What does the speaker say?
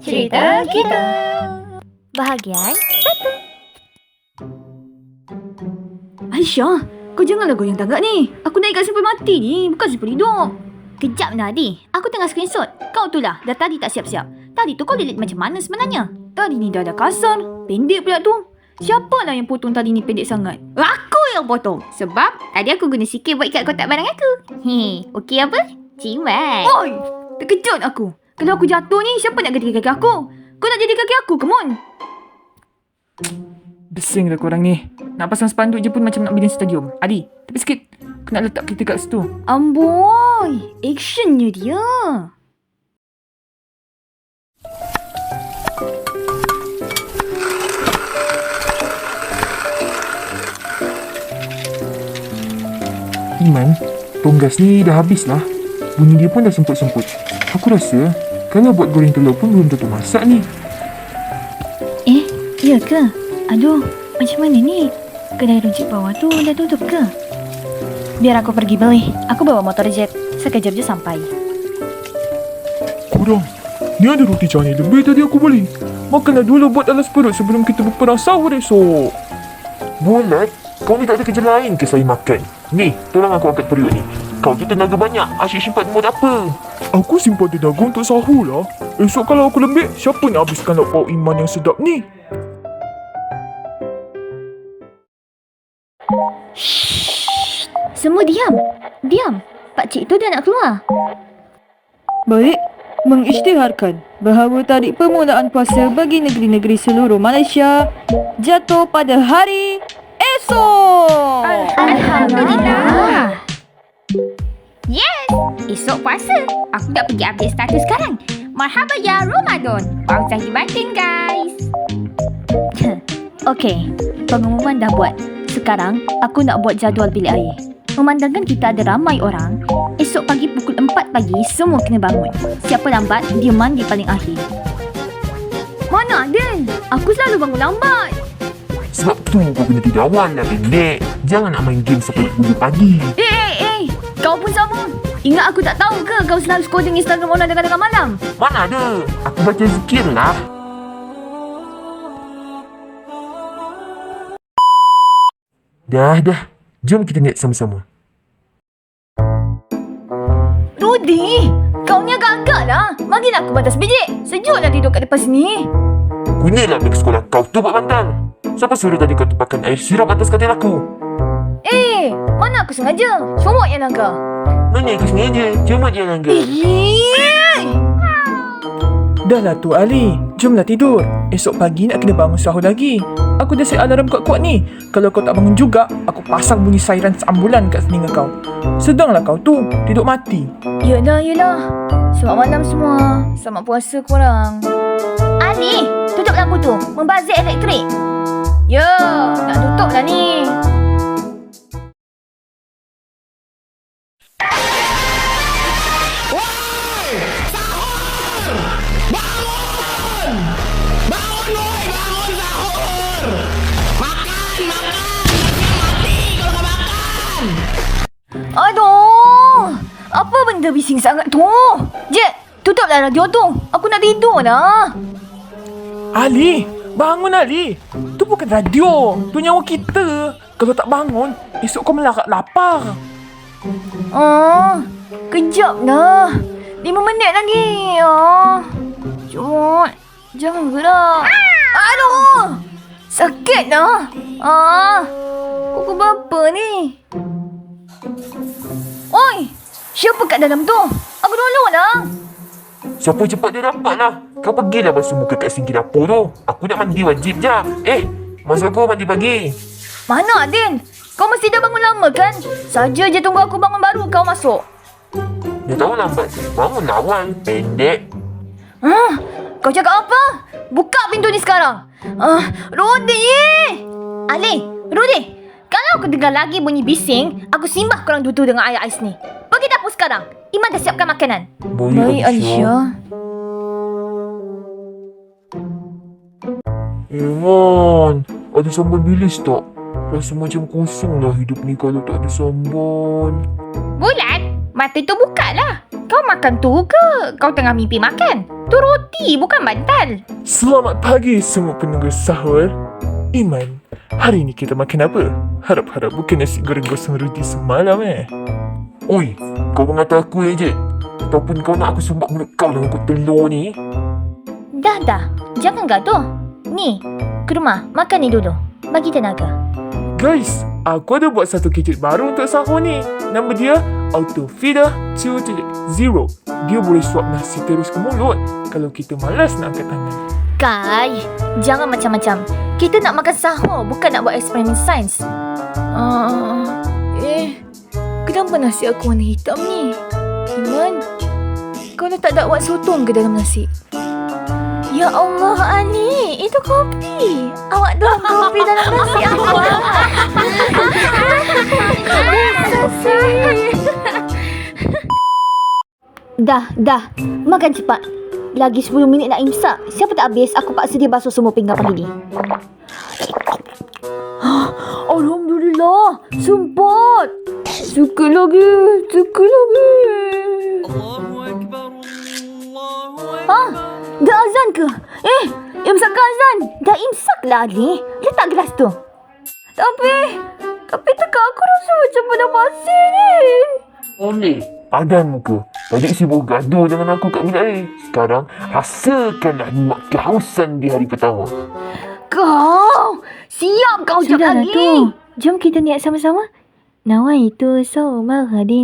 Cerita Kita. Bahagian 1. Aisyah, kau janganlah goyang tanggak ni. Aku naik kat sampai mati ni, bukan sampai hidup. Kejap Nadi, aku tengah screenshot. Kau tu lah, dah tadi tak siap-siap. Tadi tu kau delete macam mana sebenarnya? Tadi ni dah ada kasar, pendek pula tu. Siapalah yang potong tadi ni pendek sangat? Aku yang potong. Sebab tadi aku guna sikit buat ikat kotak barang aku. Okey apa? Cimat. Oi, terkejut aku. Kalau aku jatuh ni, siapa nak ganti kaki aku? Kau nak jadi kaki aku ke, Mon? Bising dah korang ni. Nak pasang spanduk je pun macam nak bina stadium. Adi, tepi sikit. Aku nak letak kita kat situ. Amboi, actionnya dia. Iman, tonggas ni dah habis lah. Bunyi dia pun dah semput-semput. Aku rasa kalau buat goreng telur pun belum tentu masak ni. Ya ke? Aduh, macam mana ni? Kedai runcit bawah tu dah tutup ke? Biar aku pergi beli. Aku bawa motor jet. Sekejap je sampai. Kurang. Ni ada roti canai lebih tadi aku beli. Makanlah dulu buat alas perut sebelum kita berperang sahur esok. Bulat, kau ni tak ada kerja lain ke saya makan? Ni, tolong aku angkat periuk ni. Kau tu tenaga banyak. Asyik simpan mood apa? Aku simpan tenaga untuk sahur lah. Esok kalau aku lembik, siapa nak habiskan lauk pauk Iman yang sedap ni? Semua diam. Diam. Pakcik tu dah nak keluar. Baik, mengisytiharkan bahawa tarikh permulaan puasa bagi negeri-negeri seluruh Malaysia jatuh pada hari esok. Alhamdulillah. Yes, esok puasa. Aku dah pergi update status sekarang. Marhaba ya Ramadan. Bau zahir batin guys. Okey, pengumuman dah buat. Sekarang, aku nak buat jadual bilik air. Memandangkan kita ada ramai orang, esok pagi pukul 4 pagi semua kena bangun. Siapa lambat, dia mandi paling akhir. Mana Adil? Aku selalu bangun lambat. Sebab tu kau kena tidur awal lah, pendek. Jangan nak main game sampai pukul pagi. Kau pun sama. Ingat aku tak tahu ke kau selalu scrolling Instagram orang tengah-tengah malam? Mana ada? Aku baca zikir lah. Dah. Jom kita naik sama-sama. Rudy, kau ni agak-agak lah. Bagilah aku batas biji. Sejuk lah tidur kat depan sini. Gunalah beg sekolah kau tu buat bantal. Siapa suruh tadi kau tumpahkan air sirap atas katil aku? Mana aku sengaja? Comot yang langgar. Mana aku sengaja? Cuma dia langgar. Dah lah tu Ali. Jomlah tidur. Esok pagi nak kena bangun sahur lagi. Aku dah set alarm kuat-kuat ni. Kalau kau tak bangun juga, aku pasang bunyi sairan seambulan kat telinga kau. Sedanglah kau tu tidur mati. Yelah. Selamat malam semua. Selamat puasa korang. Ali, tutup lampu tu. Membazir elektrik. Ya, nak tutup dah ni. Aduh, apa benda bising sangat tu? Jet, tutuplah radio tu. Aku nak tidur dah. Ali, bangun Ali. Tu bukan radio. Tu nyawa kita. Kalau tak bangun, esok kau melarat lapar. Kejap dah. 5 minit lagi. Cut, jangan gerak. Aduh, sakit dah. Pukul berapa ni? Oi, siapa kat dalam tu? Aku dulu lah. Siapa cepat dia dapat lah. Kau pergilah basuh muka kat sinki dapur tu. Aku nak mandi wajib je. Masa aku mandi pagi. Mana Adin? Kau mesti dah bangun lama kan? Saja je tunggu aku bangun baru kau masuk. Dia tahu lambat. Bangun awal. Pendek. Kau cakap apa? Buka pintu ni sekarang. Rudy! Ali, Rudy. Kalau aku dengar lagi bunyi bising, aku simbah korang dua-dua dengan air ais ni. Pergi dapur sekarang. Iman dah siapkan makanan. Baik, Aisyah. Iman, ada sambal bilis tak? Rasa macam kosong lah hidup ni kalau tak ada sambal. Bulan, Mata tu buka lah. Kau makan tu ke? Kau tengah mimpi makan. Tu roti bukan bantal. Selamat pagi semua penunggu sahur. Iman, hari ni kita makan apa? Harap-harap bukan nasi goreng gosong roti semalam Oi, kau mengata aku je. Ataupun kau nak aku sumbat mulut kau dengan kuat telur ni? Dah. Jangan gaduh. Ni, ke rumah. Makan ni dulu. Bagi tenaga. Guys, aku ada buat satu gadget baru untuk sahur ni. Nama dia Auto Feeder 2.0. Dia boleh suap nasi terus ke mulut kalau kita malas nak angkat tangan. Kai, jangan macam-macam. Kita nak makan sahur, bukan nak buat eksperimen sains. Kenapa nasi aku warna hitam ni? Iman, kau letak dakwat sotong ke dalam nasi? Ya Allah, Ali, itu kopi. Awak tuang kopi dalam nasi awak. Dah. Makan cepat. Lagi 10 minit nak imsak. Siapa tak habis, aku paksa dia basuh semua pinggan pagi ni. Alhamdulillah. Semput. Suka lagi. Dah azan ke? Imsakkan azan. Dah imsak lah ni. Letak gelas tu. Tapi tekak aku rasa macam pada pasir ni. Oleh, Adam muka. Tadi sibuk gaduh dengan aku kat bilik air. Sekarang, rasakanlah nikmat kehausan di hari pertama. Kau! Siap kau jap Sudahlah lagi. tu. Jom kita niat sama-sama. Nawaitu sawma ghadin.